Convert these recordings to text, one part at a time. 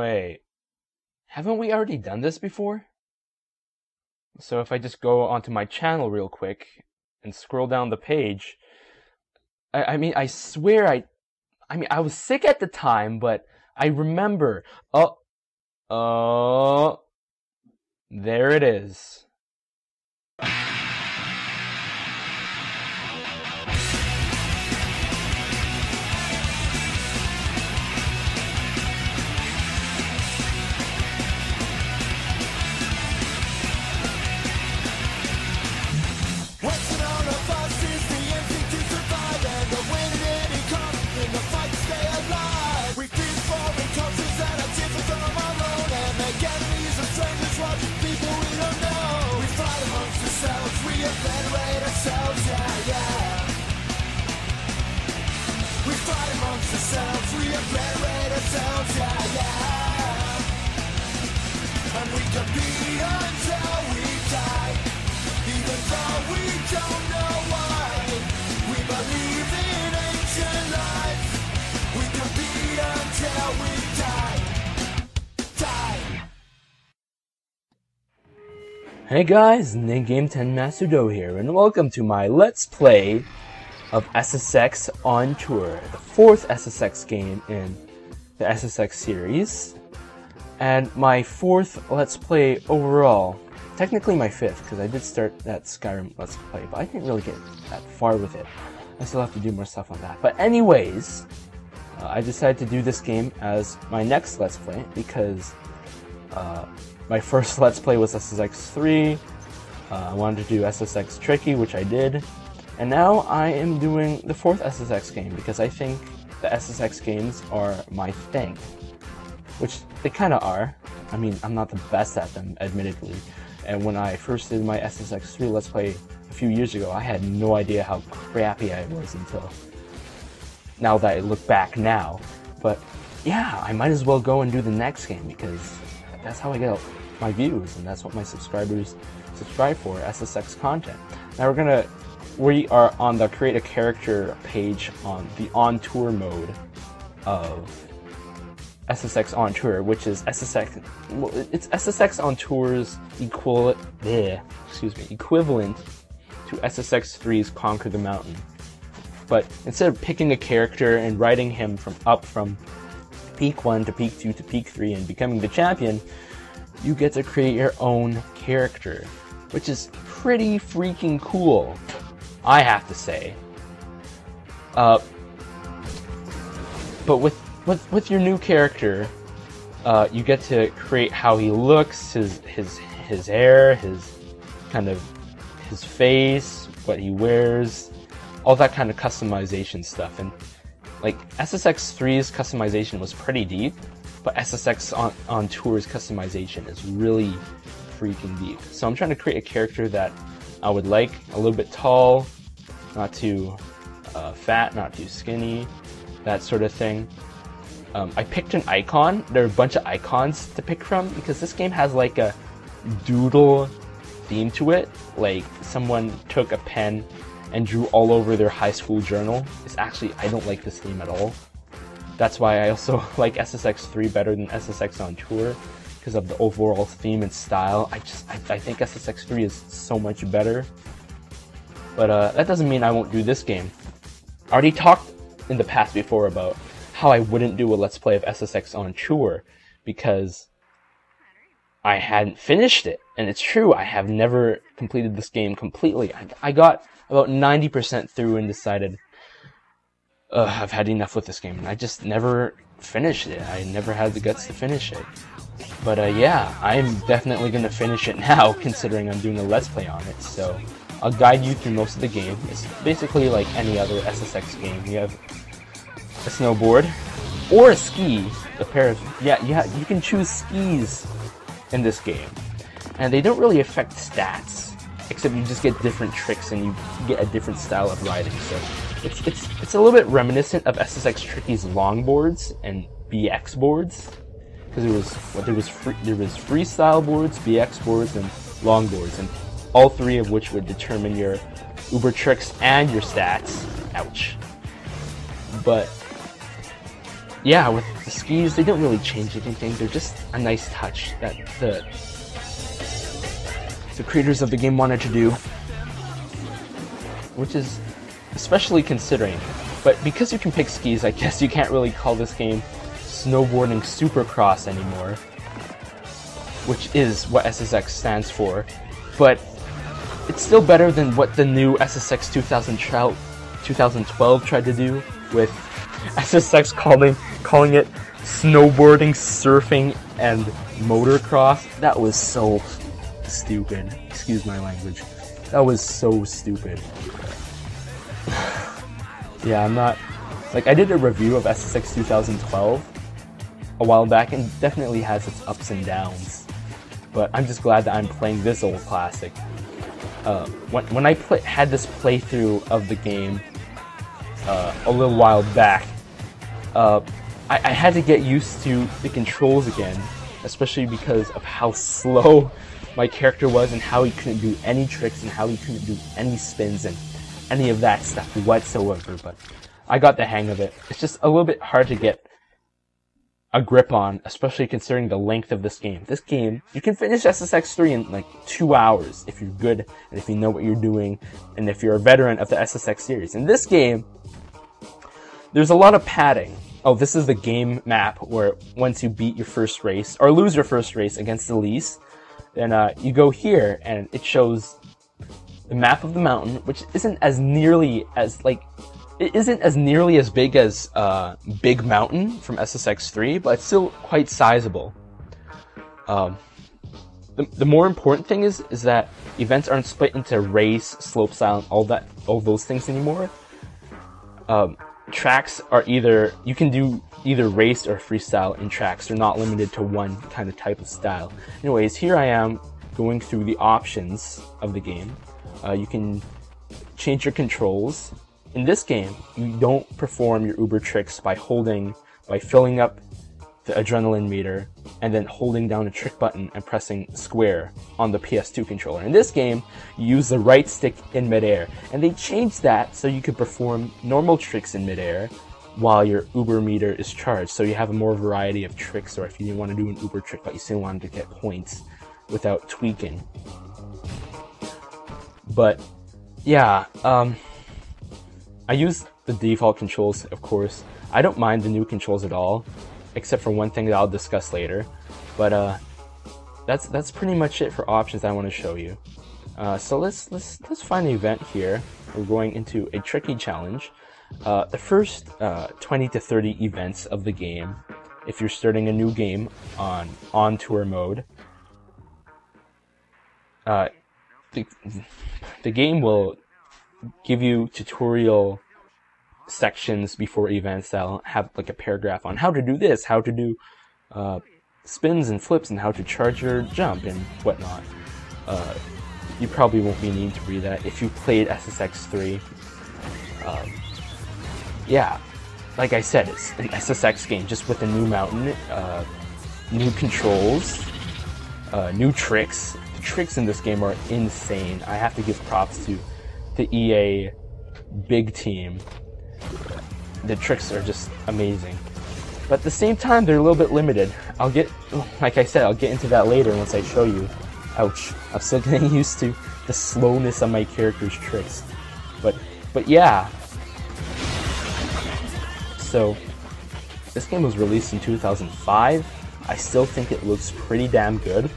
Wait, haven't we already done this before? So if I just go onto my channel real quick and scroll down the page, I mean, I swear I mean, I was sick at the time, but I remember. Oh, there it is. And we can be until we die, even though we don't know why. We believe in ancient life. We can be until we die. Hey guys, NGTMD here, and welcome to my Let's Play of SSX on Tour, the fourth SSX game in the SSX series, and my fourth Let's Play overall. Technically my fifth, because I did start that Skyrim Let's Play, but I didn't really get that far with it. I still have to do more stuff on that. But anyways, I decided to do this game as my next Let's Play, because my first Let's Play was SSX 3, I wanted to do SSX Tricky, which I did, and now I am doing the fourth SSX game, because I think the SSX games are my thing. Which they kind of are. I mean, I'm not the best at them, admittedly. And when I first did my SSX 3 Let's Play a few years ago, I had no idea how crappy I was until now that I look back now. But yeah, I might as well go and do the next game, because that's how I get my views, and that's what my subscribers subscribe for, SSX content. Now we are on the create a character page on the on tour mode of SSX on tour, which is SSX. It's SSX on tour's equivalent to SSX 3's Conquer the Mountain. But instead of picking a character and riding him from peak 1 to peak 2 to peak 3 and becoming the champion, you get to create your own character, which is pretty freaking cool, I have to say. But with your new character, you get to create how he looks, his hair, his face, what he wears, all that kind of customization stuff. And like SSX 3's customization was pretty deep, but SSX on Tour's customization is really freaking deep. So I'm trying to create a character that I would like, a little bit tall, not too fat, not too skinny, that sort of thing. I picked an icon. There are a bunch of icons to pick from, because this game has like a doodle theme to it. Like someone took a pen and drew all over their high school journal. I don't like this theme at all. That's why I also like SSX 3 better than SSX on Tour, because of the overall theme and style. I think SSX 3 is so much better. But that doesn't mean I won't do this game. I already talked in the past before about how I wouldn't do a Let's Play of SSX on Tour, because I hadn't finished it. And it's true, I have never completed this game completely. I got about 90% through and decided, I've had enough with this game, and I just never finished it. I never had the guts to finish it. But yeah, I'm definitely going to finish it now, considering I'm doing a Let's Play on it. So I'll guide you through most of the game. It's basically like any other SSX game. You have a snowboard or a ski. You can choose skis in this game, and they don't really affect stats, except you just get different tricks and you get a different style of riding. So it's a little bit reminiscent of SSX Tricky's longboards and BX boards, because there was freestyle boards, BX boards, and longboards, and all three of which would determine your uber tricks and your stats. Ouch. But yeah, with the skis, they didn't really change anything. They're just a nice touch that the creators of the game wanted to do, which is especially considering. But because you can pick skis, I guess you can't really call this game snowboarding supercross anymore, which is what SSX stands for. But it's still better than what the new SSX 2012 tried to do, with SSX calling it snowboarding, surfing, and motocross. That was so stupid. Excuse my language. That was so stupid. Yeah, I'm not... Like, I did a review of SSX 2012 a while back, and it definitely has its ups and downs. But I'm just glad that I'm playing this old classic. When I had this playthrough of the game a little while back, I had to get used to the controls again, especially because of how slow my character was and how he couldn't do any tricks and how he couldn't do any spins and any of that stuff whatsoever. But I got the hang of it. It's just a little bit hard to get a grip on, especially considering the length of this game. This game, you can finish SSX 3 in like 2 hours if you're good and if you know what you're doing and if you're a veteran of the SSX series. In this game, there's a lot of padding. Oh, this is the game map where once you beat your first race, or lose your first race against Elise, then you go here and it shows the map of the mountain, which isn't as nearly as, like, it isn't as nearly as big as Big Mountain from SSX 3, but it's still quite sizable. The more important thing is that events aren't split into race, slopestyle, and all those things anymore. Tracks are you can do either race or freestyle in tracks. They're not limited to one kind of type of style. Anyways, here I am going through the options of the game. You can change your controls. In this game, you don't perform your uber tricks by filling up the adrenaline meter and then holding down a trick button and pressing square on the PS2 controller. In this game, you use the right stick in midair, and they changed that so you could perform normal tricks in midair while your uber meter is charged, so you have a more variety of tricks, or if you didn't want to do an uber trick but you still wanted to get points without tweaking. But yeah, I use the default controls, of course. I don't mind the new controls at all, except for one thing that I'll discuss later. But that's pretty much it for options I want to show you. So let's find the event here. We're going into a tricky challenge. The first 20 to 30 events of the game, if you're starting a new game on tour mode, the game will give you tutorial sections before events that'll have like a paragraph on how to do this, how to do spins and flips, and how to charge your jump and whatnot. You probably won't be needing to read that if you played SSX 3. Yeah, like I said, it's an SSX game just with a new mountain, new controls, new tricks. The tricks in this game are insane. I have to give props to the EA big team. The tricks are just amazing. But at the same time, they're a little bit limited. Like I said, I'll get into that later once I show you. Ouch. I'm still getting used to the slowness of my character's tricks. But yeah. So, this game was released in 2005. I still think it looks pretty damn good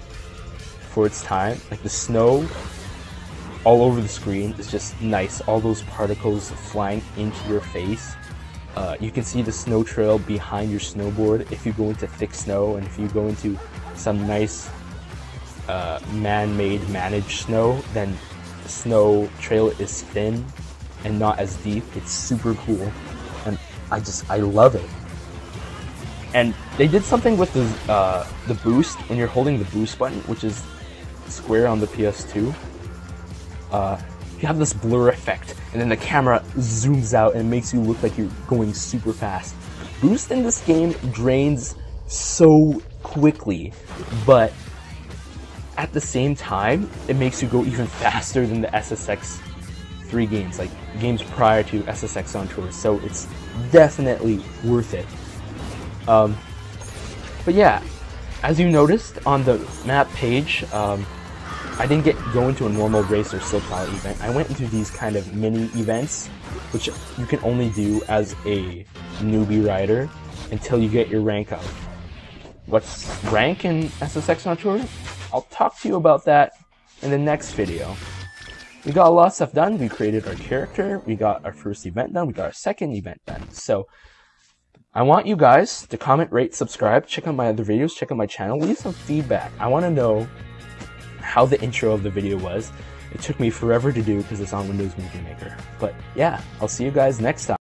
for its time. Like, the snow all over the screen is just nice. All those particles flying into your face. You can see the snow trail behind your snowboard if you go into thick snow, and if you go into some nice man-made managed snow, then the snow trail is thin and not as deep. It's super cool, and I love it. And they did something with the boost when you're holding the boost button, which is square on the PS2. You have this blur effect, and then the camera zooms out and it makes you look like you're going super fast. Boost in this game drains so quickly, but at the same time, it makes you go even faster than the SSX 3 games, like games prior to SSX on tour, so it's definitely worth it. But yeah, as you noticed on the map page, I didn't go into a normal race or slopestyle event. I went into these kind of mini events, which you can only do as a newbie rider until you get your rank up. What's rank in SSX on Tour? I'll talk to you about that in the next video. We got a lot of stuff done. We created our character. We got our first event done. We got our second event done. So I want you guys to comment, rate, subscribe, check out my other videos, check out my channel, leave some feedback. I want to know how the intro of the video was. It took me forever to do because it's on Windows Movie Maker. But yeah, I'll see you guys next time.